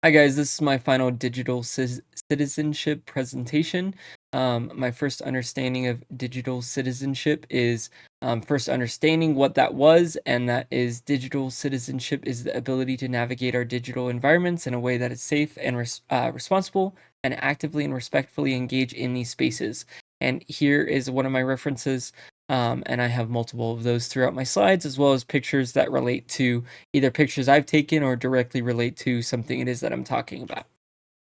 Hi guys, this is my final digital citizenship presentation. My first understanding of digital citizenship is first understanding what that was, and that is digital citizenship is the ability to navigate our digital environments in a way that is safe and responsible, and actively and respectfully engage in these spaces. And here is one of my references. And I have multiple of those throughout my slides, as well as pictures that relate to either pictures I've taken or directly relate to something it is that I'm talking about.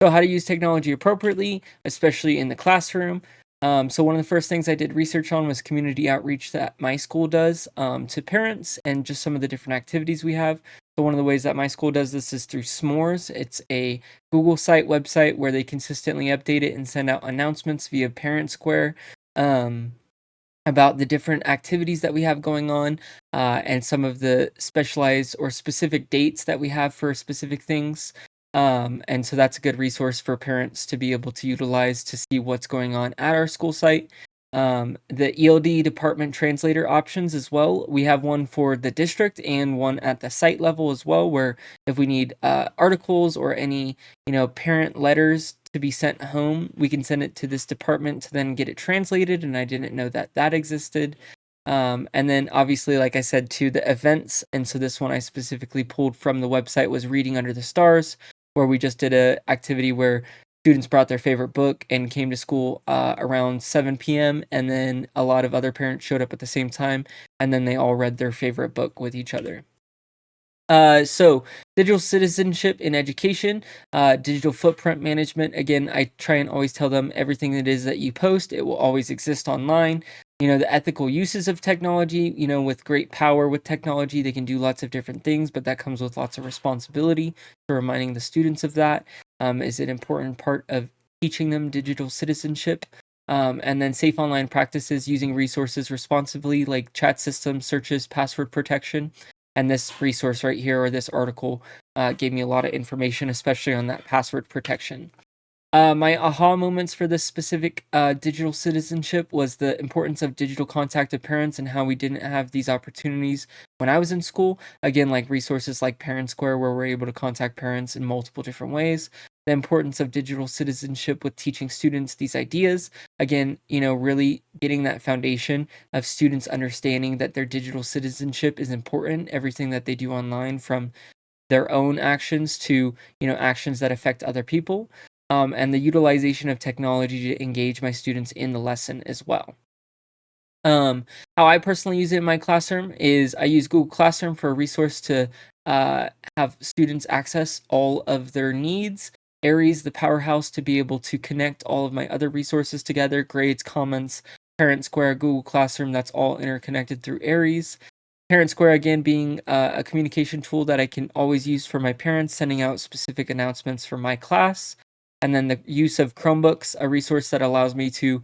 So how to use technology appropriately, especially in the classroom. So one of the first things I did research on was community outreach that my school does to parents, and just some of the different activities we have. So one of the ways that my school does this is through S'mores. It's a Google website where they consistently update it and send out announcements via Parent Square. About the different activities that we have going on, and some of the specialized or specific dates that we have for specific things. And so that's a good resource for parents to be able to utilize to see what's going on at our school site. The ELD department translator options as well. We have one for the district and one at the site level as well, where if we need articles or any parent letters to be sent home, we can send it to this department to then get it translated, and I didn't know that that existed. And then obviously, like I said, to the events, and so this one I specifically pulled from the website was Reading Under the Stars, where we just did a activity where students brought their favorite book and came to school around 7 p.m. And then a lot of other parents showed up at the same time, and then they all read their favorite book with each other. So digital citizenship in education, digital footprint management. Again, I try and always tell them everything it is that you post, it will always exist online. The ethical uses of technology, with great power with technology, they can do lots of different things, but that comes with lots of responsibility. So reminding the students of that is an important part of teaching them digital citizenship. And then safe online practices, using resources responsibly, like chat systems, searches, password protection. And this resource right here, or this article, gave me a lot of information, especially on that password protection. My aha moments for this specific digital citizenship was the importance of digital contact with parents, and how we didn't have these opportunities when I was in school. Again, like resources like Parent Square, where we're able to contact parents in multiple different ways. The importance of digital citizenship with teaching students these ideas. Again, really getting that foundation of students understanding that their digital citizenship is important. Everything that they do online, from their own actions to actions that affect other people. And the utilization of technology to engage my students in the lesson as well. How I personally use it in my classroom is I use Google Classroom for a resource to have students access all of their needs. Aries, the powerhouse, to be able to connect all of my other resources together: grades, comments, Parent Square, Google Classroom. That's all interconnected through Aries. Parent Square, again, being a communication tool that I can always use for my parents, sending out specific announcements for my class. And then the use of Chromebooks, a resource that allows me to,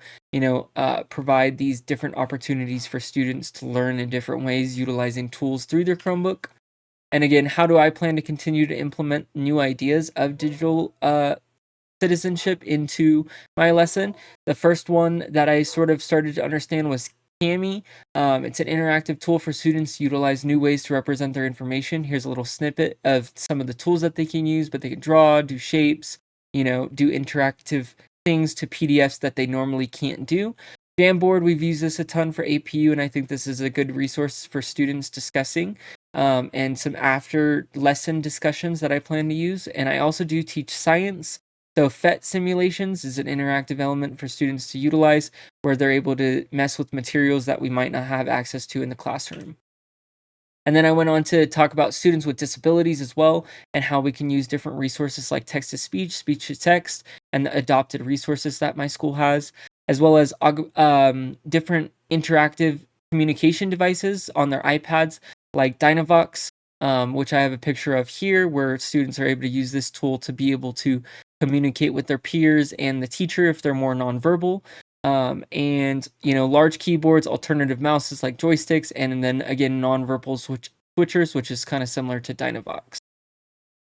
provide these different opportunities for students to learn in different ways, utilizing tools through their Chromebook. And again, how do I plan to continue to implement new ideas of digital citizenship into my lesson? The first one that I sort of started to understand was Cami. It's an interactive tool for students to utilize new ways to represent their information. Here's a little snippet of some of the tools that they can use, but they can draw, do shapes, do interactive things to PDFs that they normally can't do. Jamboard, we've used this a ton for APU, and I think this is a good resource for students discussing, and some after lesson discussions that I plan to use. And I also do teach science. So PhET simulations is an interactive element for students to utilize, where they're able to mess with materials that we might not have access to in the classroom. And then I went on to talk about students with disabilities as well, and how we can use different resources like text-to-speech, speech-to-text, and the adopted resources that my school has, as well as different interactive communication devices on their iPads, like Dynavox, which I have a picture of here, where students are able to use this tool to be able to communicate with their peers and the teacher if they're more nonverbal. And large keyboards, alternative mouses like joysticks, and then again nonverbal switchers, which is kind of similar to Dynavox.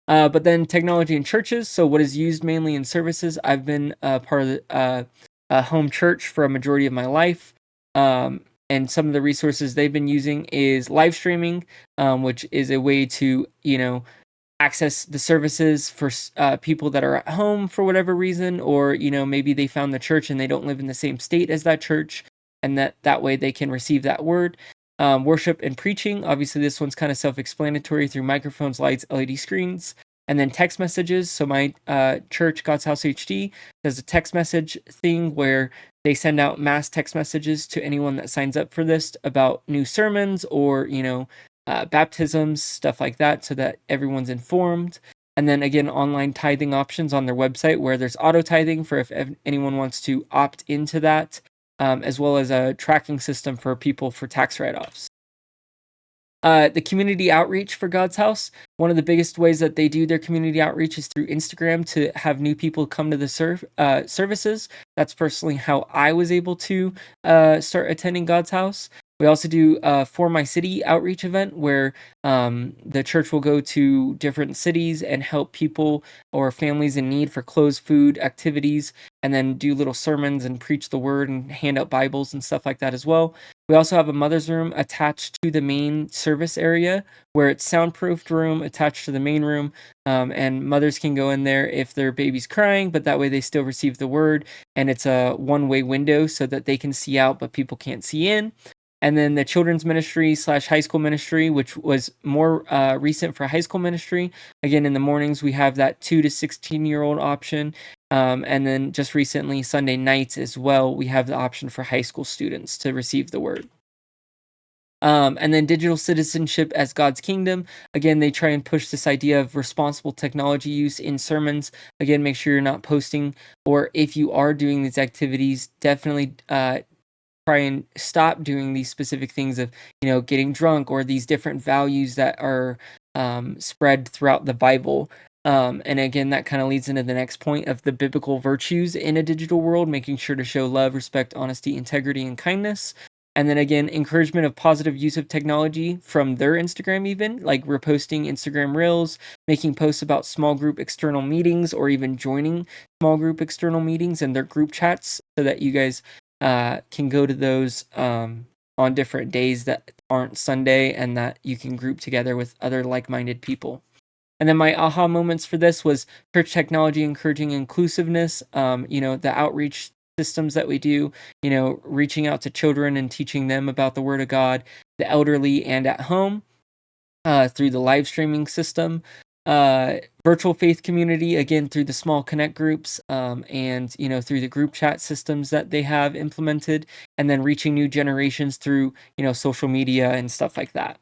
But then technology in churches. So what is used mainly in services? I've been part of the home church for a majority of my life. And some of the resources they've been using is live streaming, which is a way to access the services for people that are at home for whatever reason, or maybe they found the church and they don't live in the same state as that church, and that way they can receive that word. Worship and preaching, obviously this one's kind of self-explanatory through microphones, lights, LED screens. And then text messages. So my church, God's House HD, does a text message thing where they send out mass text messages to anyone that signs up for this about new sermons or baptisms, stuff like that, so that everyone's informed. And then again, online tithing options on their website where there's auto tithing for if anyone wants to opt into that, as well as a tracking system for people for tax write-offs. The community outreach for God's House, one of the biggest ways that they do their community outreach is through Instagram to have new people come to the services. That's personally how I was able to start attending God's House. We also do a For My City outreach event where the church will go to different cities and help people or families in need for clothes, food, activities, and then do little sermons and preach the word and hand out Bibles and stuff like that as well. We also have a mother's room attached to the main service area where it's soundproofed room attached to the main room. And mothers can go in there if their baby's crying, but that way they still receive the word. And it's a one-way window so that they can see out, but people can't see in. And then the children's ministry / high school ministry, which was more recent for high school ministry. Again, in the mornings, we have that 2 to 16-year-old option. And then just recently, Sunday nights as well, we have the option for high school students to receive the word. And then digital citizenship as God's kingdom. Again, they try and push this idea of responsible technology use in sermons. Again, make sure you're not posting, or if you are doing these activities, definitely try and stop doing these specific things of, getting drunk or these different values that are spread throughout the Bible. And again, that kind of leads into the next point of the biblical virtues in a digital world, making sure to show love, respect, honesty, integrity, and kindness. And then again, encouragement of positive use of technology from their Instagram, even like reposting Instagram Reels, making posts about small group external meetings, or even joining small group external meetings and their group chats so that you guys can go to those on different days that aren't Sunday, and that you can group together with other like-minded people. And then my aha moments for this was church technology encouraging inclusiveness, the outreach systems that we do, reaching out to children and teaching them about the Word of God, the elderly and at home, through the live streaming system, virtual faith community, again, through the small connect groups, and, through the group chat systems that they have implemented, and then reaching new generations through, social media and stuff like that.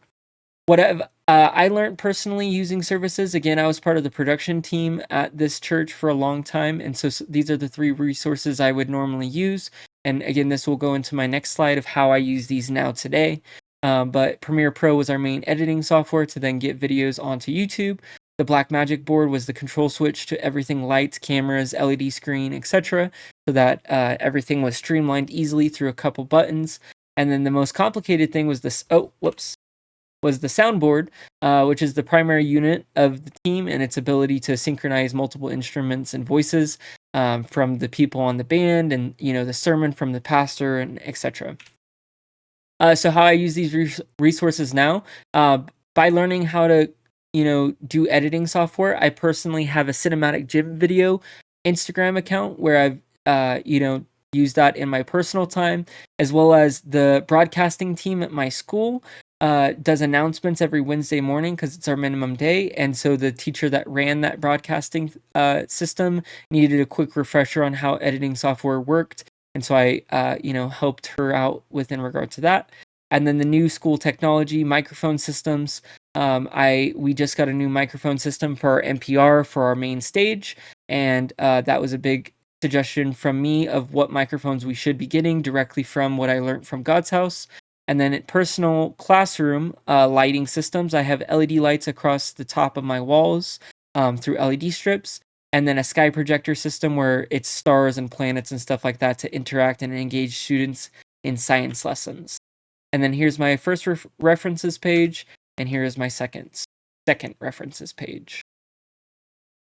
What I learned personally using services, again, I was part of the production team at this church for a long time, and so these are the 3 resources I would normally use. And again, this will go into my next slide of how I use these now today. But Premiere Pro was our main editing software to then get videos onto YouTube. The Blackmagic board was the control switch to everything: lights, cameras, LED screen, etc., so that everything was streamlined easily through a couple buttons. And then the most complicated thing was this. Was the soundboard, which is the primary unit of the team, and its ability to synchronize multiple instruments and voices from the people on the band, and the sermon from the pastor, and etc. So how I use these resources now, by learning how to do editing software. I personally have a cinematic gym video Instagram account where I've used that in my personal time, as well as the broadcasting team at my school does announcements every Wednesday morning because it's our minimum day. And so the teacher that ran that broadcasting system needed a quick refresher on how editing software worked. And so I, helped her out in regard to that. And then the new school technology, microphone systems. We just got a new microphone system for our NPR for our main stage. And that was a big suggestion from me of what microphones we should be getting directly from what I learned from God's House. And then at personal classroom lighting systems, I have LED lights across the top of my walls through LED strips, and then a sky projector system where it's stars and planets and stuff like that to interact and engage students in science lessons. And then here's my first references page, and here is my second references page.